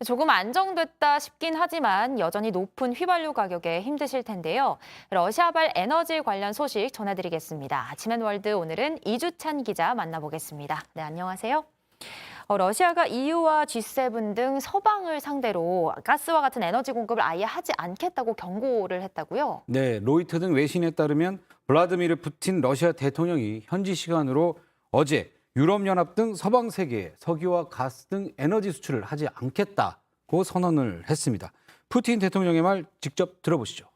조금 안정됐다 싶긴 하지만 여전히 높은 휘발유 가격에 힘드실 텐데요. 러시아발 에너지 관련 소식 전해드리겠습니다. 아침엔 월드 오늘은 이주찬 기자 만나보겠습니다. 네, 안녕하세요. 러시아가 EU와 G7 등 서방을 상대로 가스와 같은 에너지 공급을 아예 하지 않겠다고 경고를 했다고요? 네, 로이터 등 외신에 따르면 블라디미르 푸틴 러시아 대통령이 현지 시간으로 어제 유럽연합 등 서방 세계에 석유와 가스 등 에너지 수출을 하지 않겠다고 선언을 했습니다. 푸틴 대통령의 말 직접 들어보시죠.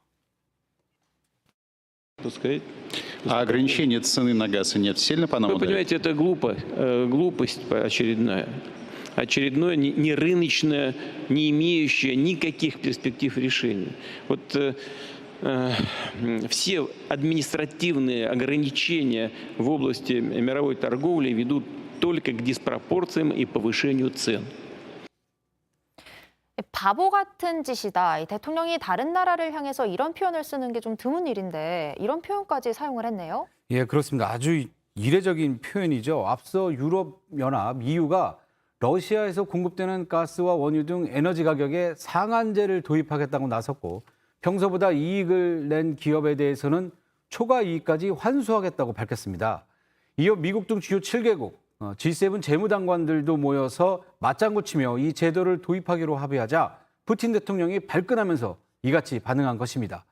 так сказать. А ограничение цены на газ и нефть сильно по нам Вы ударит? понимаете, это глупость очередная. Очередное нерыночное, не имеющее никаких перспектив решения. Вот все административные ограничения в области мировой торговли ведут только к диспропорциям и повышению цен. 바보 같은 짓이다. 이 대통령이 다른 나라를 향해서 이런 표현을 쓰는 게 좀 드문 일인데 이런 표현까지 사용을 했네요. 예, 그렇습니다. 아주 이례적인 표현이죠. 앞서 유럽연합 EU가 러시아에서 공급되는 가스와 원유 등 에너지 가격에 상한제를 도입하겠다고 나섰고 평소보다 이익을 낸 기업에 대해서는 초과 이익까지 환수하겠다고 밝혔습니다. 이어 미국 등 주요 7개국, G7 재무장관들도 모여서 맞장구 치며 이 제도를 도입하기로 합의하자 푸틴 대통령이 발끈하면서 이같이 반응한 것입니다.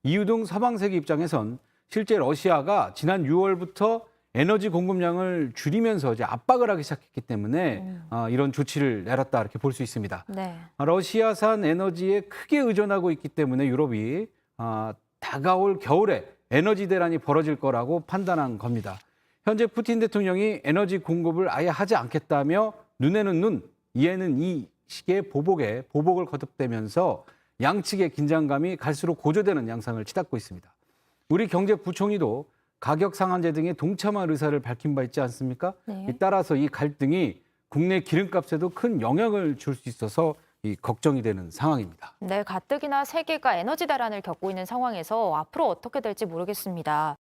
EU 등 서방 세계 입장에선 실제 러시아가 지난 6월부터 에너지 공급량을 줄이면서 이제 압박을 하기 시작했기 때문에 이런 조치를 내렸다 이렇게 볼 수 있습니다. 네. 러시아산 에너지에 크게 의존하고 있기 때문에 유럽이 다가올 겨울에 에너지 대란이 벌어질 거라고 판단한 겁니다. 현재 푸틴 대통령이 에너지 공급을 아예 하지 않겠다며 눈에는 눈, 이에는 이 식의 보복을 거듭대면서 양측의 긴장감이 갈수록 고조되는 양상을 치닫고 있습니다. 우리 경제부총리도 가격 상한제 등에 동참할 의사를 밝힌 바 있지 않습니까? 네. 따라서 이 갈등이 국내 기름값에도 큰 영향을 줄 수 있어서 걱정이 되는 상황입니다. 네, 가뜩이나 세계가 에너지 대란을 겪고 있는 상황에서 앞으로 어떻게 될지 모르겠습니다.